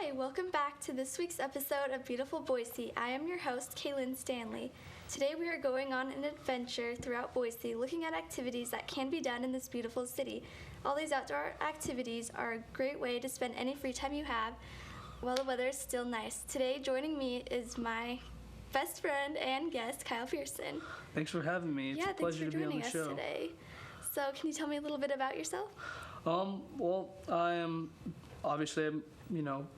Hi, welcome back to this week's episode of Beautiful Boise. I am your host, Kaylin Stanley. Today we are going on an adventure throughout Boise, looking at activities that can be done in this beautiful city. All these outdoor activities are a great way to spend any free time you have while the weather is still nice. Today, joining me is my best friend and guest, Kyle Pearson. Thanks for having me. It's a pleasure to be on the show. Today. So, can you tell me a little bit about yourself? Well, I'm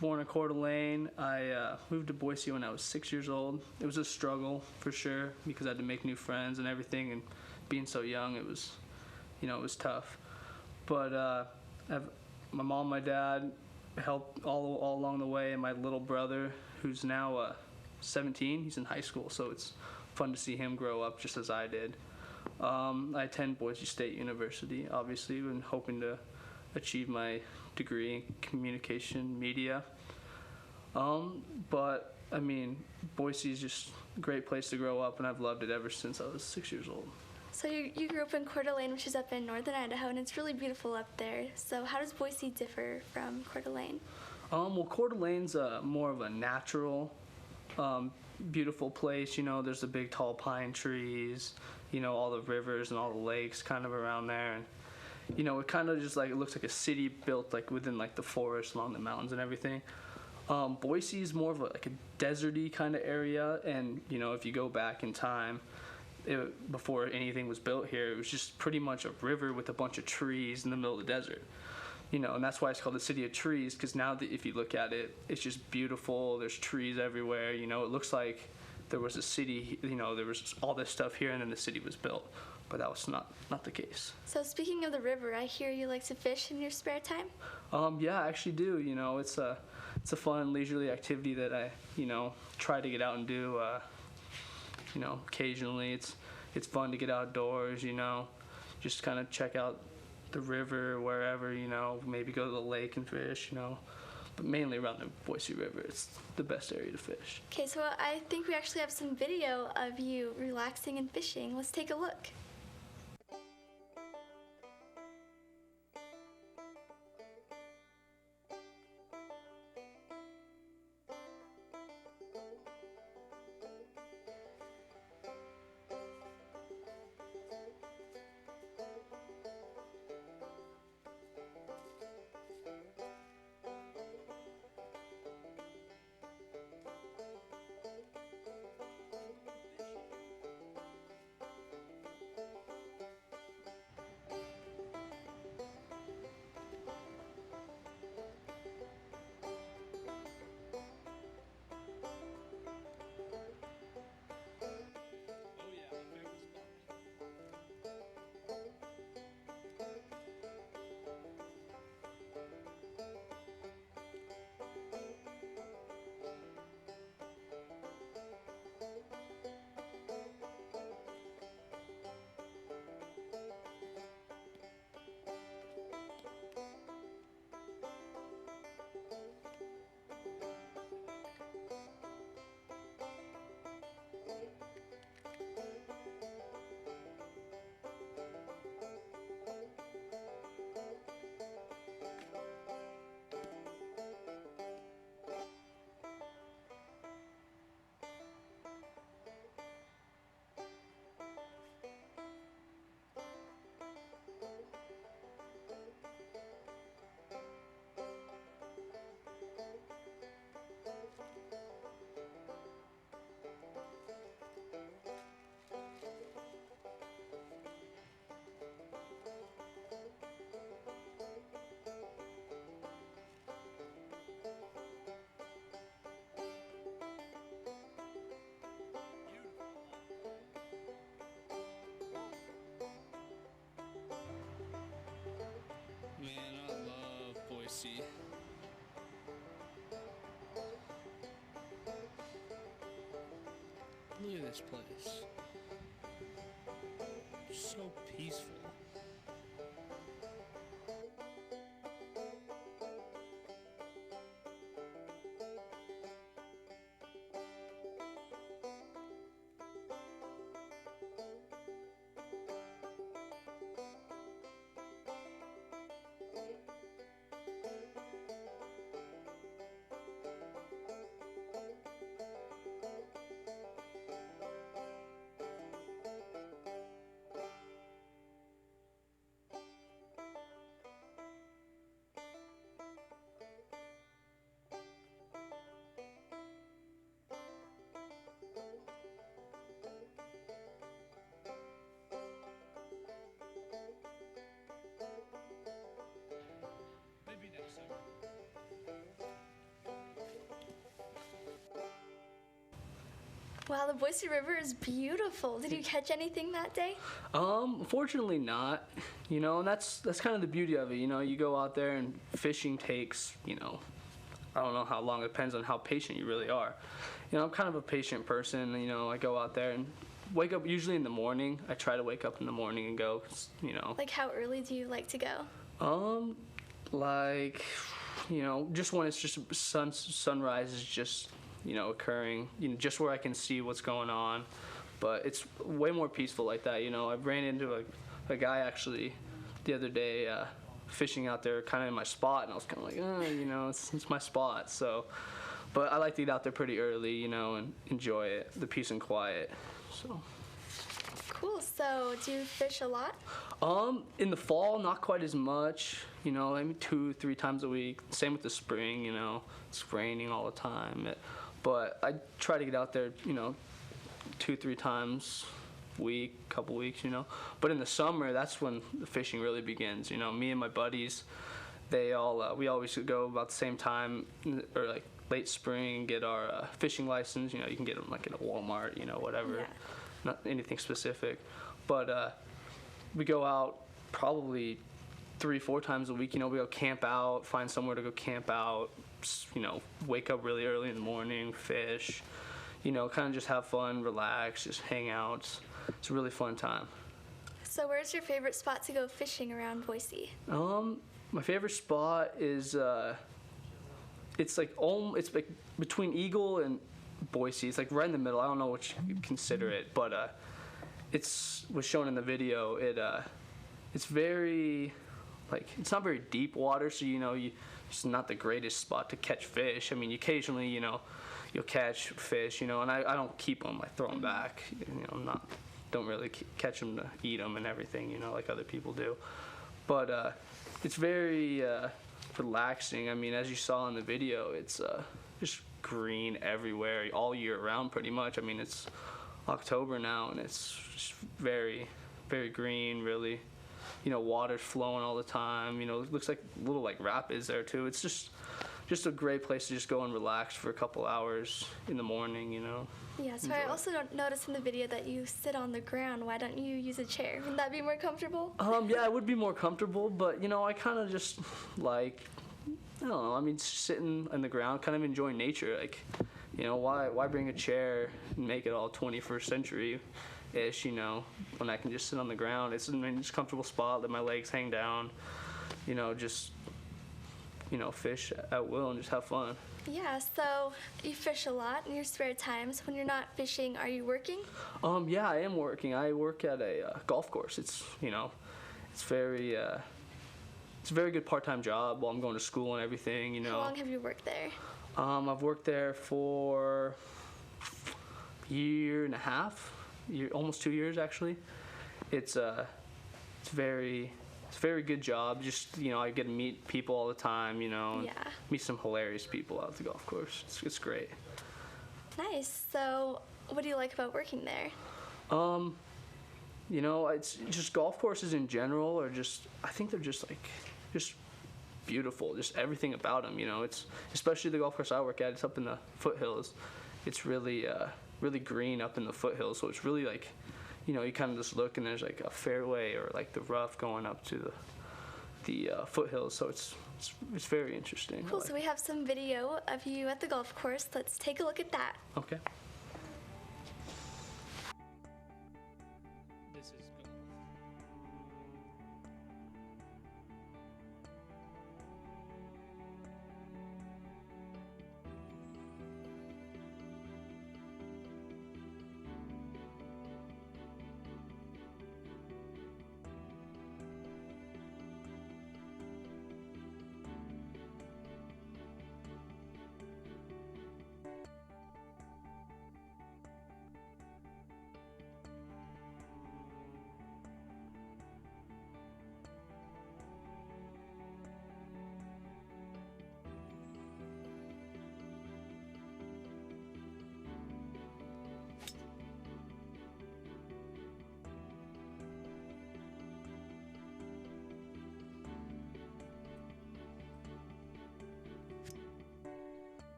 born in Coeur d'Alene. I moved to Boise when I was 6 years old. It was a struggle for sure because I had to make new friends and everything, and being so young, it was tough. But my mom, my dad helped all along the way, and my little brother, who's now 17, he's in high school, so it's fun to see him grow up just as I did. I attend Boise State University, obviously, and hoping to achieve my degree in communication media. But I mean, Boise is just a great place to grow up, and I've loved it ever since I was 6 years old. So you grew up in Coeur d'Alene, which is up in northern Idaho, and it's really beautiful up there. So how does Boise differ from Coeur d'Alene? Well, Coeur d'Alene's more of a natural, beautiful place. There's the big tall pine trees, all the rivers and all the lakes kind of around there, and it kind of just it looks like a city built within the forest along the mountains and everything. Boise is more of a deserty kind of area, and if you go back in time, before anything was built here, it was just pretty much a river with a bunch of trees in the middle of the desert. And that's why it's called the City of Trees, because now if you look at it, it's just beautiful. There's trees everywhere. It looks like there was a city, there was all this stuff here, and then the city was built. But that was not the case. So speaking of the river, I hear you like to fish in your spare time? Yeah, I actually do. It's a fun, leisurely activity that I, try to get out and do. Occasionally. It's fun to get outdoors. Just kind of check out the river, wherever. Maybe go to the lake and fish. But mainly around the Boise River. It's the best area to fish. Okay, so I think we actually have some video of you relaxing and fishing. Let's take a look. Man, I love Boise. Look at this place. So peaceful. Wow, the Boise River is beautiful. Did you catch anything that day? Fortunately not. And that's kind of the beauty of it. You go out there and fishing takes, I don't know how long. It depends on how patient you really are. I'm kind of a patient person. I go out there and wake up usually in the morning. I try to wake up in the morning and go, Like, how early do you like to go? Like, just when it's just sunrise is just, occurring, just where I can see what's going on. But it's way more peaceful like that. I ran into a guy actually the other day fishing out there kind of in my spot, and I was kind of like, it's my spot. So, but I like to get out there pretty early, and enjoy it, the peace and quiet. So. Cool. So, do you fish a lot? In the fall, not quite as much. Maybe 2-3 times a week. Same with the spring. It's raining all the time. But I try to get out there, 2-3 times a week, couple weeks. But in the summer, that's when the fishing really begins. Me and my buddies, we always go about the same time, or like late spring, and get our fishing license. You can get them like in a Walmart, whatever. Yeah. Not anything specific. But we go out probably 3-4 times a week. We go camp out, find somewhere to go camp out, wake up really early in the morning, fish, kind of just have fun, relax, just hang out. It's a really fun time. So where's your favorite spot to go fishing around Boise? My favorite spot is it's like between Eagle and Boise. It's like right in the middle. I don't know what you consider it, but it's was shown in the video. It's very it's not very deep water, so it's not the greatest spot to catch fish. I mean, occasionally you'll catch fish, and I don't keep them. I throw them back. Don't really catch them to eat them and everything, like other people do. But it's very relaxing. I mean, as you saw in the video, it's just green everywhere all year round pretty much. I mean, it's October now, and it's just very, very green, really. Water's flowing all the time. It looks like little rapids there too. It's just a great place to just go and relax for a couple hours in the morning. Yeah, so I also noticed in the video that you sit on the ground. Why don't you use a chair? Wouldn't that be more comfortable? Yeah, it would be more comfortable, but I kind of just I don't know. I mean, sitting on the ground, kind of enjoying nature. Why bring a chair and make it all 21st century-ish, when I can just sit on the ground. It's a comfortable spot, let my legs hang down, just, fish at will and just have fun. Yeah, so you fish a lot in your spare times. When you're not fishing, are you working? Yeah, I am working. I work at a golf course. It's a very good part-time job while I'm going to school and everything, How long have you worked there? I've worked there for a year and a half, almost 2 years actually. It's a very good job. Just I get to meet people all the time, and meet some hilarious people out at the golf course. It's great. Nice. So, what do you like about working there? It's just golf courses in general are I think they're just beautiful, just everything about them. It's especially the golf course I work at. It's up in the foothills. It's really really green up in the foothills, so it's really you kind of just look and there's a fairway or the rough going up to the foothills. So it's very interesting. Cool. So we have some video of you at the golf course. Let's take a look at that. Okay. This is golf.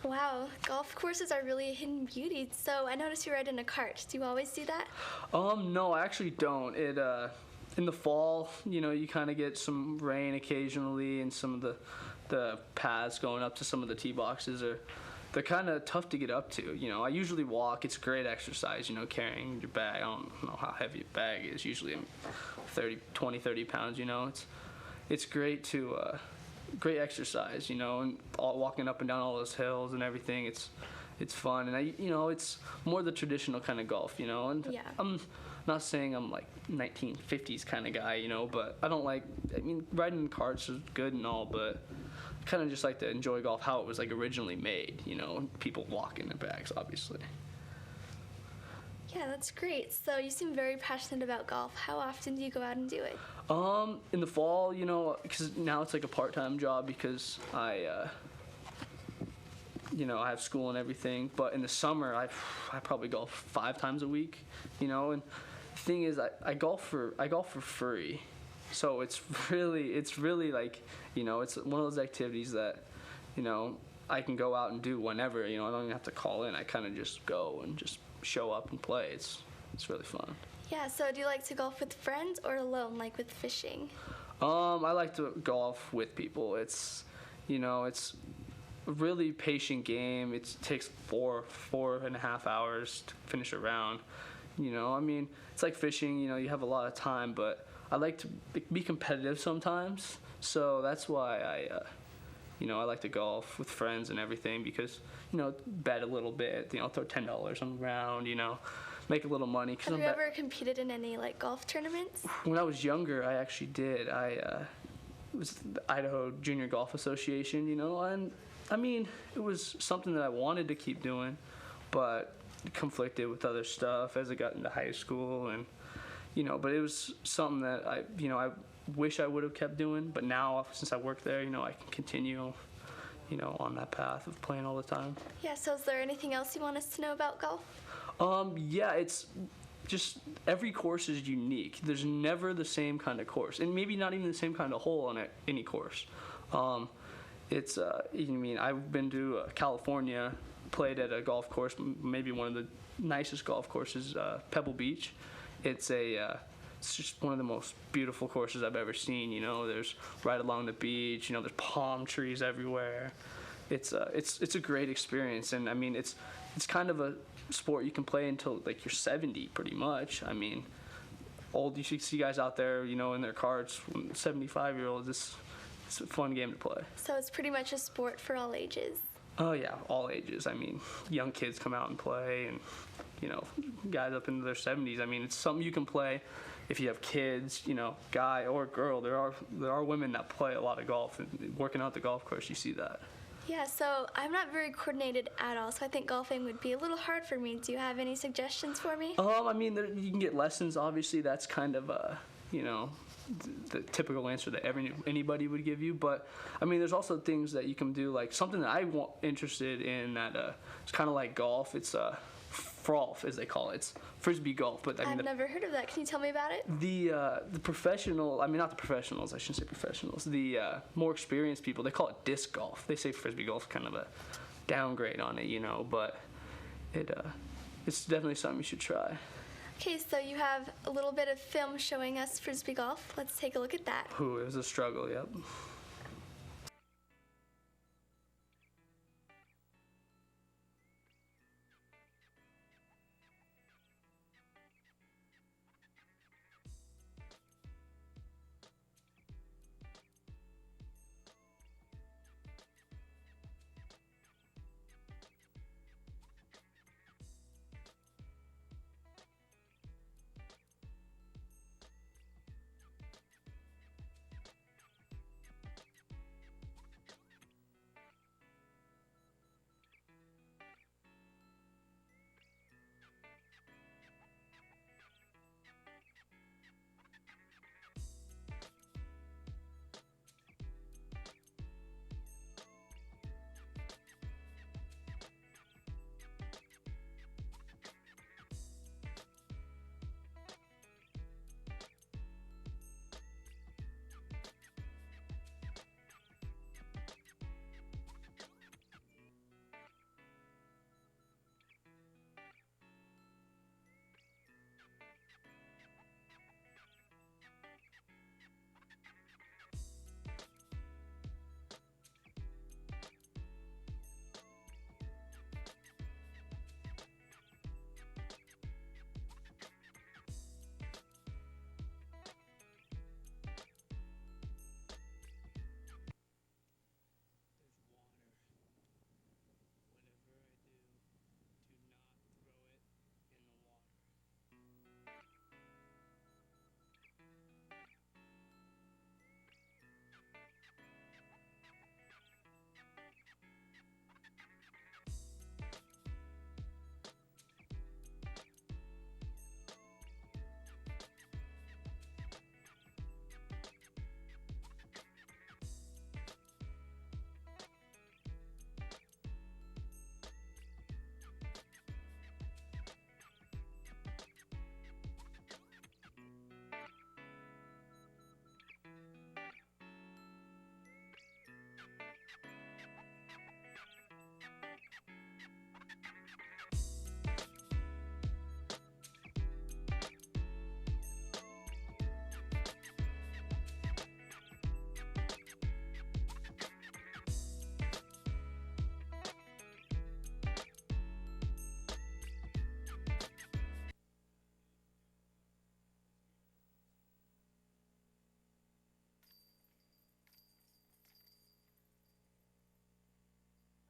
Wow, golf courses are really a hidden beauty. So I noticed you ride in a cart. Do you always do that? No, I actually don't. In the fall, you kind of get some rain occasionally, and some of the paths going up to some of the tee boxes they're kind of tough to get up to. I usually walk. It's great exercise, carrying your bag. I don't know how heavy a bag is. Usually 30 pounds, It's great great exercise, and walking up and down all those hills and everything. It's fun, and it's more the traditional kind of golf, and Yeah. I'm not saying I'm like 1950s kind of guy, but riding in carts is good and all, but kind of just like to enjoy golf how it was like originally made, people walk in their bags, obviously. Yeah, that's great. So you seem very passionate about golf. How often do you go out and do it? In the fall, because now it's like a part-time job because I have school and everything. But in the summer, I probably golf 5 times a week, and the thing is, I golf for free. So it's really like, it's one of those activities that, I can go out and do whenever, I don't even have to call in. I kind of just go and just show up and play. It's really fun. Yeah, so do you like to golf with friends or alone, like with fishing? I like to golf with people. It's a really patient game. It takes 4.5 hours to finish a round. It's like fishing, you have a lot of time, but I like to be competitive sometimes. So that's why I like to golf with friends and everything because, bet a little bit, throw $10 on the round, make a little money. Have you ever competed in any like golf tournaments? When I was younger, I actually did. It was the Idaho Junior Golf Association, and it was something that I wanted to keep doing, but it conflicted with other stuff as I got into high school, and but it was something that I wish I would have kept doing, but now since I work there, I can continue, on that path of playing all the time. Yeah, so is there anything else you want us to know about golf? Yeah, it's just every course is unique. There's never the same kind of course, and maybe not even the same kind of hole on any course. I've been to California, played at a golf course, maybe one of the nicest golf courses, Pebble Beach. It's just one of the most beautiful courses I've ever seen. There's right along the beach. There's palm trees everywhere. It's a great experience, and it's kind of a sport you can play until like you're 70, pretty much. You see guys out there, in their carts, 75-year-olds. It's a fun game to play. So it's pretty much a sport for all ages. Oh yeah, all ages. Young kids come out and play, and guys up into their 70s. It's something you can play if you have kids, guy or girl. There are women that play a lot of golf, and working out the golf course, you see that. Yeah, so I'm not very coordinated at all, so I think golfing would be a little hard for me. Do you have any suggestions for me? You can get lessons. Obviously, that's kind of the typical answer that anybody would give you. But there's also things that you can do, like something that I'm interested in that it's kind of like golf. It's frolf, as they call it. It's frisbee golf. But I've never heard of that. Can you tell me about it? The professional, not the professionals. I shouldn't say professionals. The more experienced people, they call it disc golf. They say frisbee golf, kind of a downgrade on it, but it's definitely something you should try. Okay, so you have a little bit of film showing us frisbee golf. Let's take a look at that. Ooh, it was a struggle, yep.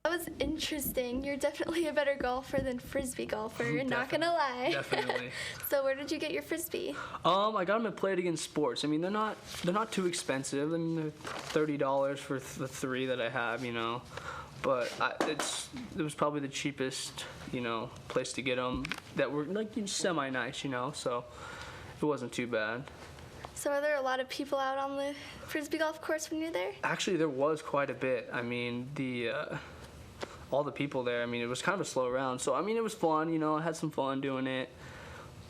That was interesting. You're definitely a better golfer than frisbee golfer, not gonna lie. Definitely. So where did you get your frisbee? I got them at Play It Again Sports. I mean, they're not too expensive. I mean, they're $30 for the 3 that I have, you know. But it was probably the cheapest, you know, place to get them that were like semi-nice, you know. So it wasn't too bad. So are there a lot of people out on the frisbee golf course when you're there? Actually, there was quite a bit. I mean, all the people there, I mean, it was kind of a slow round. So, I mean, it was fun, you know, I had some fun doing it.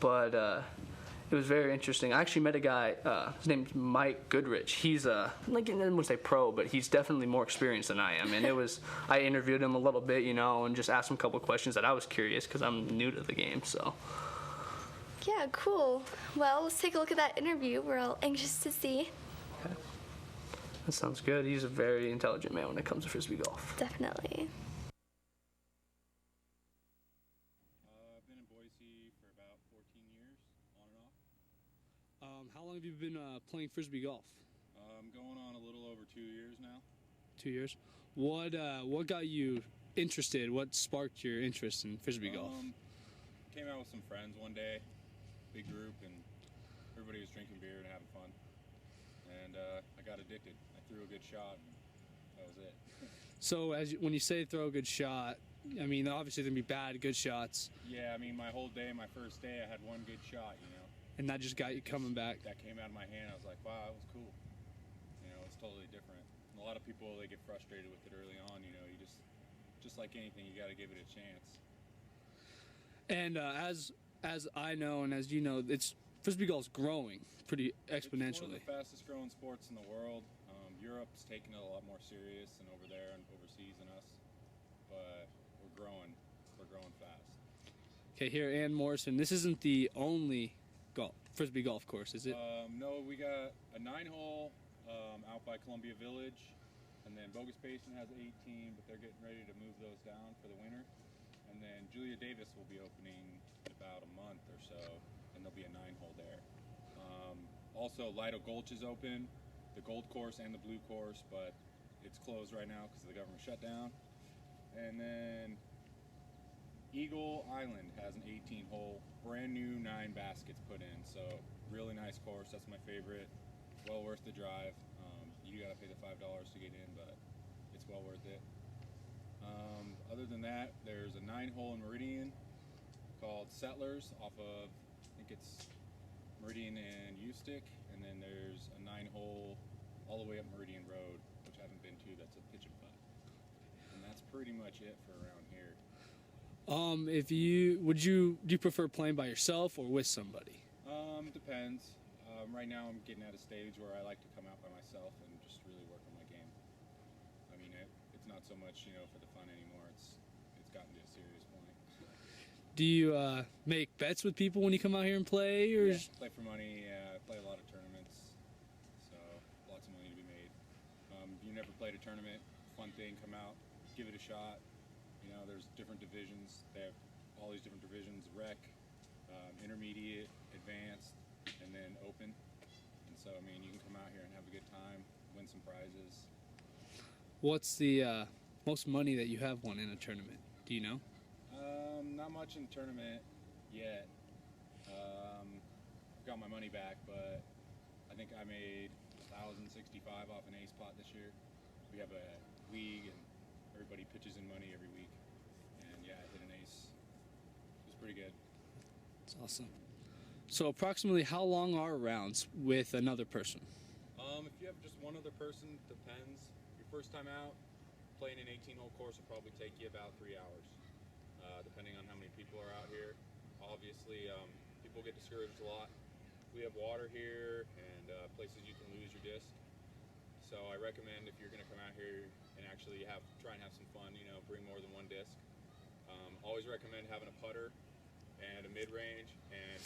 It was very interesting. I actually met a guy, his name's Mike Goodrich. He's, like, I wouldn't say pro, but he's definitely more experienced than I am. And I interviewed him a little bit, you know, and just asked him a couple of questions that I was curious because I'm new to the game, so. Yeah, cool. Well, let's take a look at that interview. We're all anxious to see. Okay. That sounds good. He's a very intelligent man when it comes to frisbee golf. Definitely. I've been in Boise for about 14 years, on and off. How long have you been playing frisbee golf? I'm going on a little over 2 years now. 2 years. What got you interested? What sparked your interest in frisbee golf? Came out with some friends one day, big group, and everybody was drinking beer and having fun. And I got addicted. I threw a good shot, and that was it. So when you say throw a good shot, I mean, obviously there can be bad, good shots. Yeah, I mean, my whole day, my first day, I had one good shot, you know. And that just got you coming back. That came out of my hand. I was like, wow, that was cool. You know, it's totally different. And a lot of people, they get frustrated with it early on, you know. You just like anything, you got to give it a chance. And as I know and as you know, frisbee golf's growing pretty exponentially. It's one of the fastest growing sports in the world. Europe's taking it a lot more serious and over there and overseas than us, but we're growing fast. Okay, here, Ann Morrison. This isn't the only frisbee golf course, is it? No, we got a 9-hole out by Columbia Village, and then Bogus Basin has 18, but they're getting ready to move those down for the winter. And then Julia Davis will be opening in about a month or so, and there'll be a 9-hole there. Also, Lido Gulch is open, the Gold Course and the Blue Course, but it's closed right now because of the government shutdown. And then Eagle Island has an 18-hole, brand new 9 baskets put in, so really nice course. That's my favorite. Well worth the drive. You gotta pay the $5 to get in, but it's well worth it. Other than that, there's a 9-hole in Meridian called Settlers off of, I think it's Meridian and Ustick, and then there's a 9-hole all the way up Meridian Road, which I haven't been to, that's a pitch and putt. And that's pretty much it for around here. Do you prefer playing by yourself or with somebody? Depends. Right now I'm getting at a stage where I like to come out by myself and just really work on my game. I mean, it's not so much, you know, for the fun anymore. It's gotten to a serious point. Do you make bets with people when you come out here and play, or? Yeah, play for money. Play a lot of tournaments, so lots of money to be made. You never played a tournament? Fun thing. Come out, give it a shot. You know, there's different divisions. They have all these different divisions: rec, intermediate, advanced, and then open. And so, I mean, you can come out here and have a good time, win some prizes. What's the most money that you have won in a tournament? Do you know? Not much in tournament yet. Got my money back, but I think I made $1,065 off an ace pot this year. We have a league, and everybody pitches in money every week. And yeah, I hit an ace. It was pretty good. That's awesome. So approximately how long are rounds with another person? If you have just one other person, depends. Your first time out, playing an 18-hole course will probably take you about 3 hours, depending on how many people are out here. Obviously, people get discouraged a lot. We have water here and places you can lose your disc. So I recommend if you're going to come out here and actually try and have some fun, you know, bring more than one disc. Always recommend having a putter and a mid-range and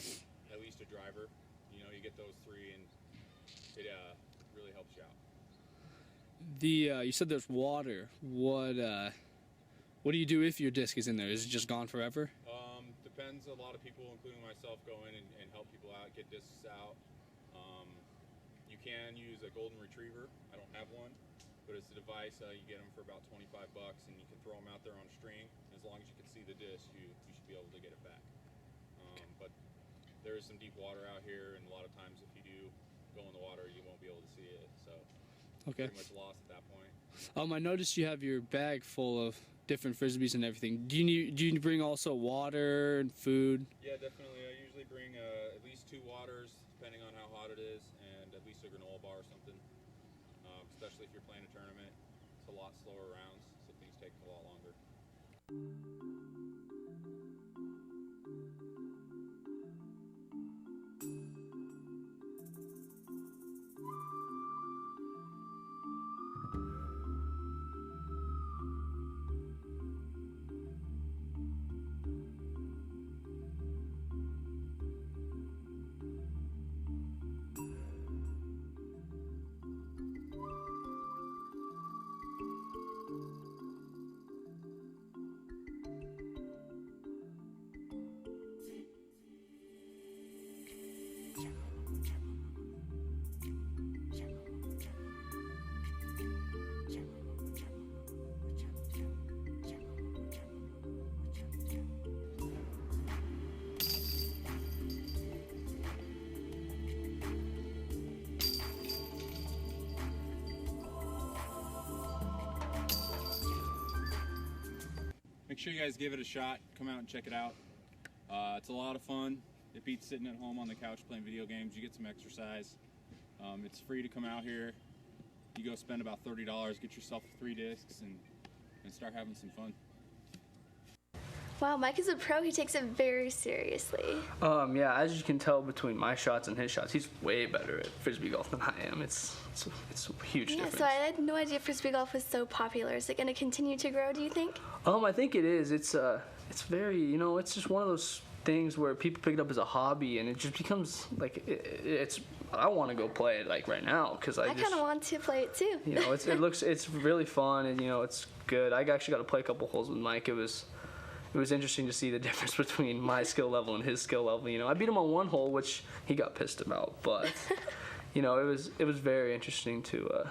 at least a driver. You know, you get those 3 and it really helps you out. You said there's water. What do you do if your disc is in there? Is it just gone forever? Depends. A lot of people, including myself, go in and help people out, get discs out. You can use a golden retriever. I don't have one, but it's a device. You get them for about $25, and you can throw them out there on a string. As long as you can see the disc, you should be able to get it back. But there is some deep water out here, and a lot of times if you do go in the water, you won't be able to see it. So Okay. pretty much lost at that point. I noticed you have your bag full of different frisbees and everything. Do you bring also water and food? Yeah, definitely. I usually bring at least 2 waters, depending on how hot it is, and at least a granola bar or something. Especially if you're playing a tournament, it's a lot slower rounds, so things take a lot longer. Make sure you guys give it a shot. Come out and check it out. It's a lot of fun. It beats sitting at home on the couch playing video games. You get some exercise. It's free to come out here. You go spend about $30, get yourself 3 discs, and start having some fun. Wow, Mike is a pro. He takes it very seriously. Yeah, as you can tell between my shots and his shots, he's way better at frisbee golf than I am. It's a huge Yeah, difference. so I had no idea frisbee golf was so popular. Is it going to continue to grow, do you think? I think it is. It's very, it's just one of those things where people pick it up as a hobby, and it just becomes like it's. I want to go play it like right now because I kind of want to play it too. It's really fun, and it's good. I actually got to play a couple holes with Mike. It was interesting to see the difference between my skill level and his skill level. I beat him on one hole, which he got pissed about, but it was very interesting to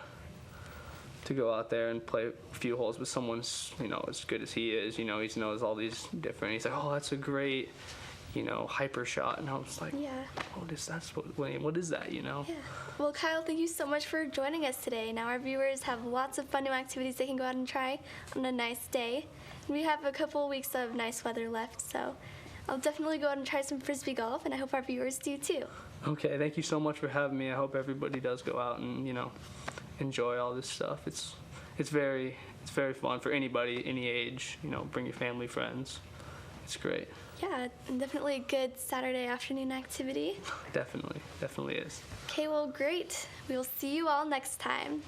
go out there and play a few holes with someone as good as he is. He knows all these different. He's like, oh, that's a great hyper shot, and I was like, Yeah. what is that? What is that? Yeah. Well, Kyle, thank you so much for joining us today. Now our viewers have lots of fun new activities they can go out and try on a nice day. We have a couple weeks of nice weather left, so I'll definitely go out and try some frisbee golf, and I hope our viewers do too. Okay, thank you so much for having me. I hope everybody does go out and enjoy all this stuff. It's very fun for anybody, any age. Bring your family, friends. It's great. Yeah, definitely a good Saturday afternoon activity. Definitely is. Okay, well, great. We'll see you all next time.